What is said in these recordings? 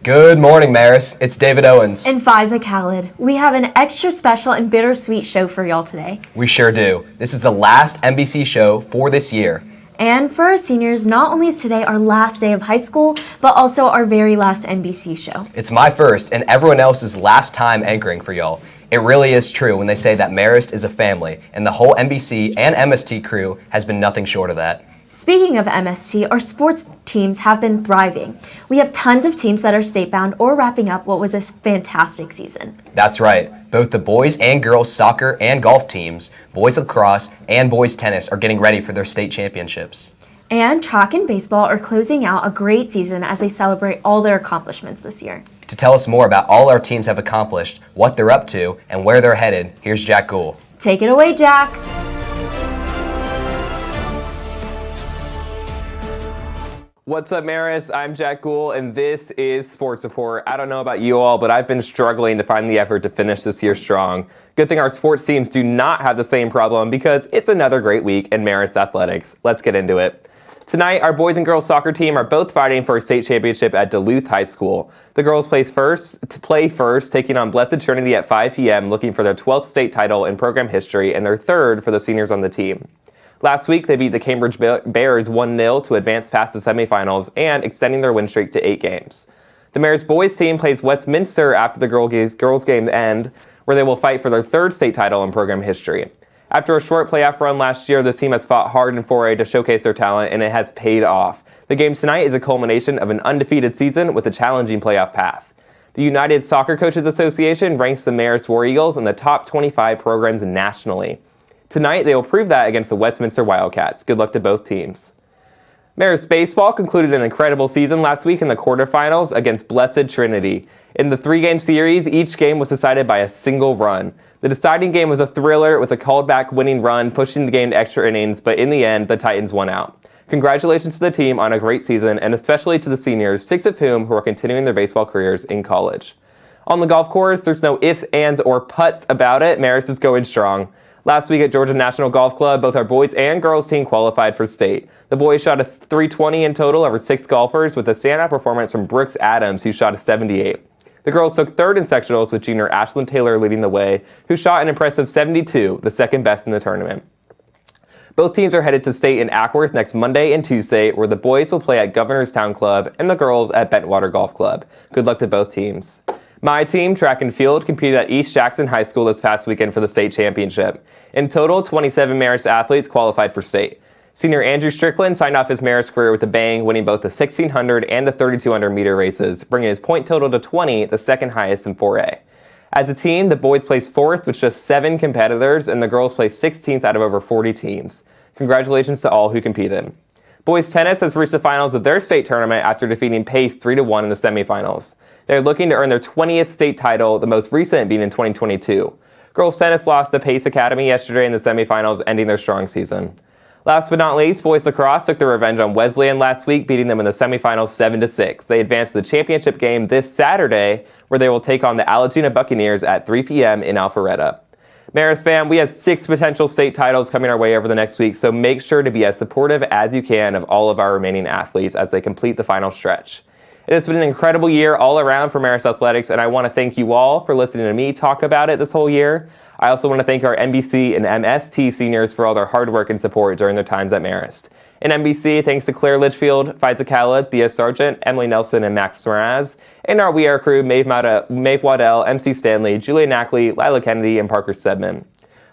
Good morning, Maris. It's David Owens. And Faiza Khalid. We have an extra special and bittersweet show for y'all today. We sure do. This is the last NBC show for this year. And for our seniors, not only is today our last day of high school, but also our very last NBC show. It's my first and everyone else's last time anchoring for y'all. It really is true when they say that Marist is a family, and the whole NBC and MST crew has been nothing short of that. Speaking of MST, our sports teams have been thriving. We have tons of teams that are state-bound or wrapping up what was a fantastic season. That's right. Both the boys and girls soccer and golf teams, boys lacrosse, and boys tennis are getting ready for their state championships. And track and baseball are closing out a great season as they celebrate all their accomplishments this year. To tell us more about all our teams have accomplished, what they're up to, and where they're headed, here's Jack Gould. Take it away, Jack. What's up, Maris? I'm Jack Gould, and this is Sports Report. I don't know about you all, but I've been struggling to find the effort to finish this year strong. Good thing our sports teams do not have the same problem because it's another great week in Marist athletics. Let's get into it. Tonight, our boys and girls soccer team are both fighting for a state championship at Duluth High School. The girls play first, taking on Blessed Trinity at 5 p.m., looking for their 12th state title in program history and their third for the seniors on the team. Last week, they beat the Cambridge Bears 1-0 to advance past the semifinals and extending their win streak to 8 games. The Marist boys team plays Westminster after the girls game end, where they will fight for their third state title in program history. After a short playoff run last year, this team has fought hard in 4A to showcase their talent, and it has paid off. The game tonight is a culmination of an undefeated season with a challenging playoff path. The United Soccer Coaches Association ranks the Marist War Eagles in the top 25 programs nationally. Tonight, they will prove that against the Westminster Wildcats. Good luck to both teams. Marist Baseball concluded an incredible season last week in the quarterfinals against Blessed Trinity. In the 3-game series, each game was decided by a single run. The deciding game was a thriller with a called-back winning run, pushing the game to extra innings, but in the end, the Titans won out. Congratulations to the team on a great season, and especially to the seniors, 6 of whom who are continuing their baseball careers in college. On the golf course, there's no ifs, ands, or puts about it. Marist is going strong. Last week at Georgia National Golf Club, both our boys and girls team qualified for state. The boys shot a 320 in total over 6 golfers with a standout performance from Brooks Adams, who shot a 78. The girls took third in sectionals with junior Ashlyn Taylor leading the way, who shot an impressive 72, the second best in the tournament. Both teams are headed to state in Ackworth next Monday and Tuesday, where the boys will play at Governorstown Club and the girls at Bentwater Golf Club. Good luck to both teams. My team, track and field, competed at East Jackson High School this past weekend for the state championship. In total, 27 Marist athletes qualified for state. Senior Andrew Strickland signed off his Marist career with a bang, winning both the 1,600 and the 3,200 meter races, bringing his point total to 20, the second highest in 4A. As a team, the boys placed 4th with just 7 competitors, and the girls placed 16th out of over 40 teams. Congratulations to all who competed. Boys tennis has reached the finals of their state tournament after defeating Pace 3-1 in the semifinals. They're looking to earn their 20th state title, the most recent being in 2022. Girls tennis lost to Pace Academy yesterday in the semifinals, ending their strong season. Last but not least, boys lacrosse took their revenge on Wesleyan last week, beating them in the semifinals 7-6. They advanced to the championship game this Saturday, where they will take on the Allatoona Buccaneers at 3 p.m. in Alpharetta. Marist fam, we have 6 potential state titles coming our way over the next week, so make sure to be as supportive as you can of all of our remaining athletes as they complete the final stretch. It has been an incredible year all around for Marist Athletics, and I want to thank you all for listening to me talk about it this whole year. I also want to thank our NBC and MST seniors for all their hard work and support during their times at Marist. In NBC, thanks to Claire Litchfield, Faiza Khalid, Thea Sargent, Emily Nelson, and Max Mraz. And our We Are crew, Maeve Waddell, MC Stanley, Julia Knackley, Lila Kennedy, and Parker Stedman.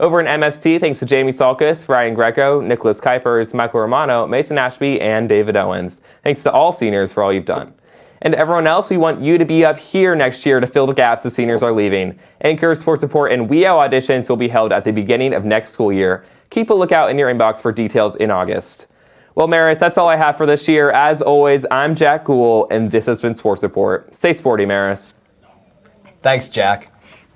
Over in MST, thanks to Jamie Salkus, Ryan Greco, Nicholas Kuipers, Michael Romano, Mason Ashby, and David Owens. Thanks to all seniors for all you've done. And to everyone else, we want you to be up here next year to fill the gaps the seniors are leaving. Anchor, Sports Report, and WEO auditions will be held at the beginning of next school year. Keep a lookout in your inbox for details in August. Well, Marist, that's all I have for this year. As always, I'm Jack Gould, and this has been Sports Report. Stay sporty, Marist. Thanks, Jack.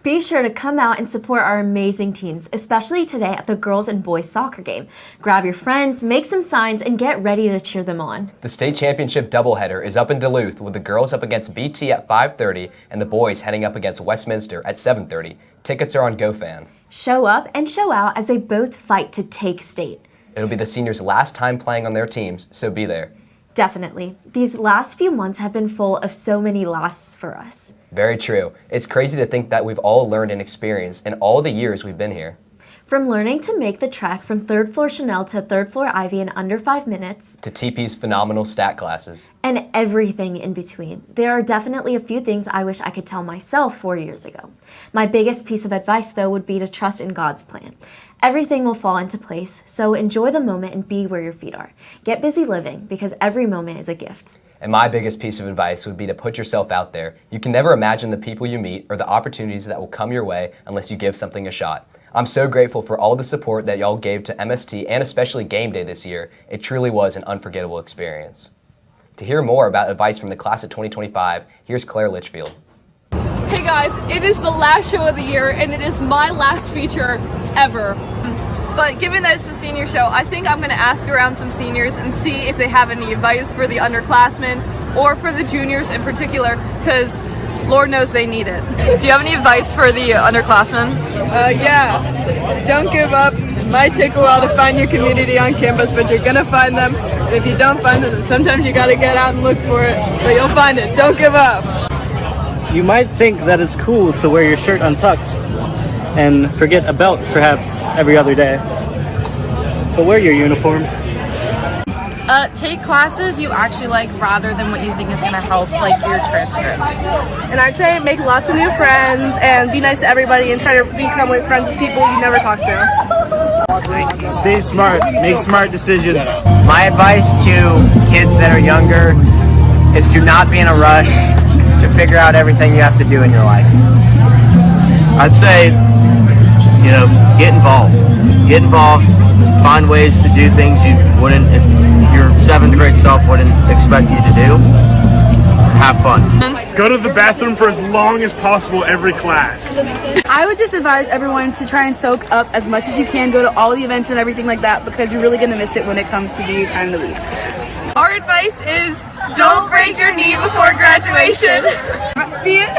Be sure to come out and support our amazing teams, especially today at the girls and boys soccer game. Grab your friends, make some signs, and get ready to cheer them on. The state championship doubleheader is up in Duluth with the girls up against BT at 5:30 and the boys heading up against Westminster at 7:30. Tickets are on GoFan. Show up and show out as they both fight to take state. It'll be the seniors' last time playing on their teams, so be there. Definitely. These last few months have been full of so many lasts for us. Very true. It's crazy to think that we've all learned and experienced in all the years we've been here. From learning to make the trek from 3rd floor Chanel to 3rd floor Ivy in under 5 minutes, To TP's phenomenal stat classes. and everything in between, there are definitely a few things I wish I could tell myself 4 years ago. My biggest piece of advice, though, would be to trust in God's plan. Everything will fall into place, so enjoy the moment and be where your feet are. Get busy living, because every moment is a gift. And my biggest piece of advice would be to put yourself out there. You can never imagine the people you meet or the opportunities that will come your way unless you give something a shot. I'm so grateful for all the support that y'all gave to MST and especially Game Day this year. It truly was an unforgettable experience. To hear more about advice from the class of 2025, here's Claire Litchfield. Hey guys, it is the last show of the year and it is my last feature ever. But given that it's a senior show, I think I'm going to ask around some seniors and see if they have any advice for the underclassmen or for the juniors in particular, because Lord knows they need it. Do you have any advice for the underclassmen? Yeah, don't give up. Might take a while to find your community on campus, but you're gonna find them. And if you don't find them, then sometimes you gotta get out and look for it, but you'll find it. Don't give up. You might think that it's cool to wear your shirt untucked and forget a belt perhaps every other day, but wear your uniform. Take classes you actually like rather than what you think is going to help like your transcript. And I'd say make lots of new friends and be nice to everybody and try to become friends with people you never talk to. Stay smart, make smart decisions. My advice to kids that are younger is to not be in a rush to figure out everything you have to do in your life. I'd say, get involved. Get involved, find ways to do things you wouldn't, if your 7th grade self wouldn't expect you to do. Have fun. Go to the bathroom for as long as possible every class. I would just advise everyone to try and soak up as much as you can, go to all the events and everything like that, because you're really gonna miss it when it comes to the time to leave. Our advice is don't break your knee before graduation. Be it.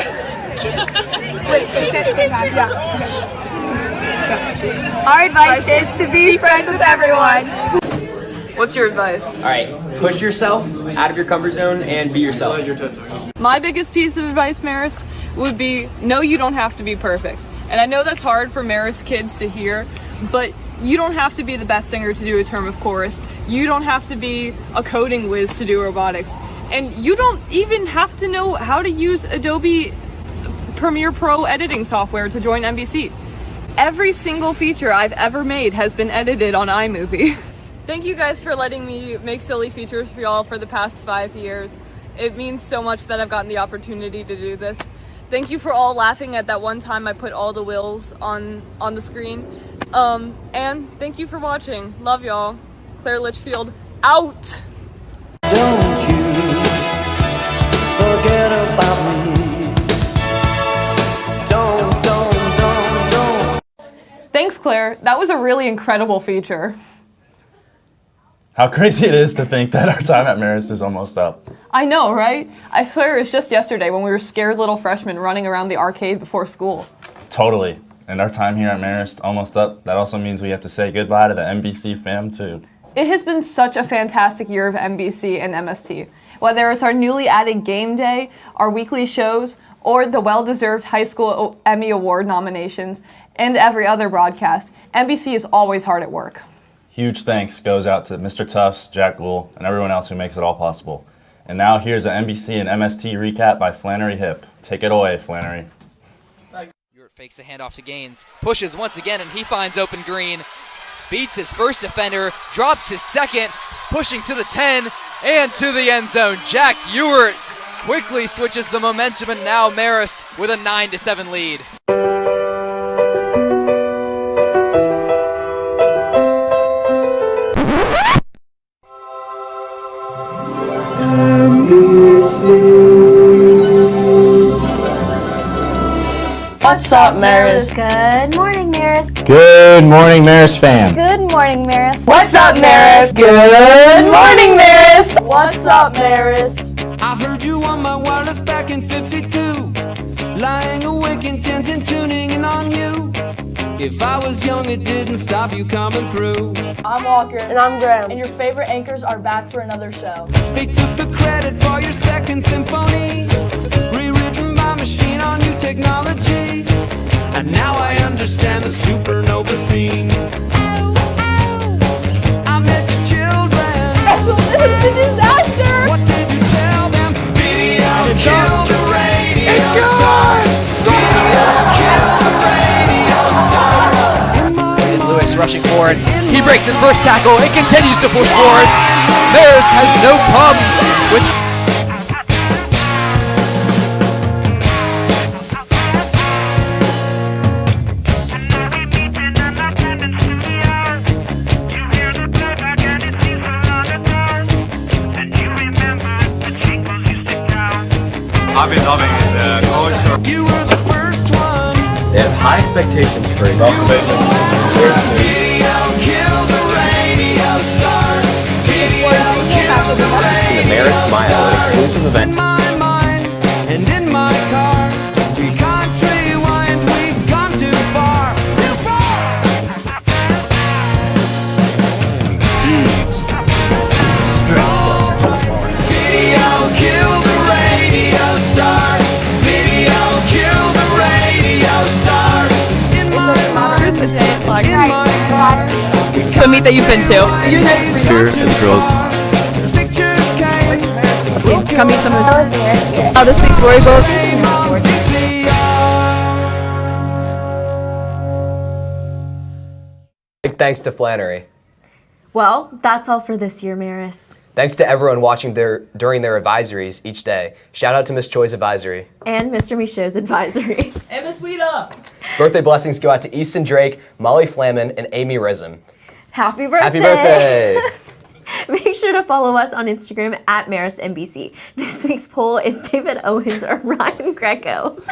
Wait, she said it sometimes. Yeah. Our advice is to be friends with everyone. What's your advice? All right, push yourself out of your comfort zone and be yourself. My biggest piece of advice, Marist, would be no, you don't have to be perfect. And I know that's hard for Marist kids to hear, but you don't have to be the best singer to do a term of chorus. You don't have to be a coding whiz to do robotics. And you don't even have to know how to use Adobe Premiere Pro editing software to join NBC. Every single feature I've ever made has been edited on iMovie. Thank you guys for letting me make silly features for y'all for the past 5 years. It means so much that I've gotten the opportunity to do this. Thank you for all laughing at that one time I put all the wills on the screen. And thank you for watching. Love y'all. Claire Litchfield, out! Don't you forget about me. Thanks, Claire. That was a really incredible feature. How crazy it is to think that our time at Marist is almost up. I know, right? I swear it was just yesterday when we were scared little freshmen running around the arcade before school. Totally. And our time here at Marist almost up. That also means we have to say goodbye to the NBC fam too. It has been such a fantastic year of NBC and MST. Whether it's our newly added Game Day, our weekly shows, or the well-deserved High School Emmy Award nominations, and every other broadcast, NBC is always hard at work. Huge thanks goes out to Mr. Tufts, Jack Gould, and everyone else who makes it all possible. And now here's an NBC and MST recap by Flannery Hip. Take it away, Flannery. Ewart fakes a handoff to Gaines, pushes once again, and he finds open Green. Beats his first defender, drops his second, pushing to the 10 and to the end zone. Jack Ewart quickly switches the momentum, and now Marist with a 9-7 lead. What's up, Marist? Good morning, Marist. Good morning, Marist fam. Good morning, Marist. What's up, Marist? Good morning, Marist. What's up, Marist? I heard you on my wireless back in '52, lying awake intent and tuning in on you. If I was young, it didn't stop you coming through. I'm Walker. And I'm Graham. And your favorite anchors are back for another show. They took the credit for your second symphony, rewritten by machine on new technology. And now I understand the supernova scene. I met your children. It's a disaster! What did you tell them? Video killed the radio star. Video killed the radio star. Lewis rushing forward. He breaks his first tackle and continues to push forward. Marist has no problem with. I've been loving the culture. You were the first one. They have high expectations for it. Also, Video killed the radio star. Video killed the radio the Merritt Smile, an exclusive event. In my mind and in my car, we can't rewind. We've gone too far. Too far. Video killed the radio star. Video killed the radio star. In my mind. Here's the day at Flag. In my car. The meet that you've been to. See you next week. Cheers to the girls. Pictures came. Come meet some of us. How this week's Rory Gold. Big thanks to Flannery. Well, that's all for this year, Marist. Thanks to everyone watching during their advisories each day. Shout out to Miss Choi's advisory. And Mr. Michaud's advisory. And Miss Wheaton. Birthday blessings go out to Easton Drake, Molly Flaman, and Amy Rism. Happy birthday! Happy birthday! Make sure to follow us on Instagram at MaristNBC. This week's poll is David Owens or Ryan Greco.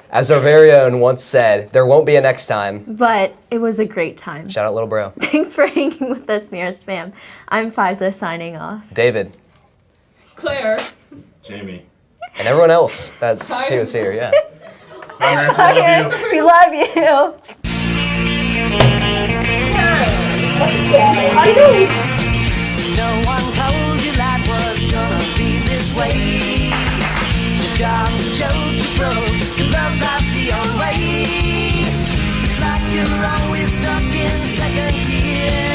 As our very own once said, there won't be a next time. But it was a great time. Shout out, little bro. Thanks for hanging with us, Marist fam. I'm Fiza signing off. David. Claire. Jamie. And everyone else he was here, yeah. We love you. No one told you life was gonna be this way. Your job's a joke, you broke. Your love life's the old way. It's like you're always stuck in second gear.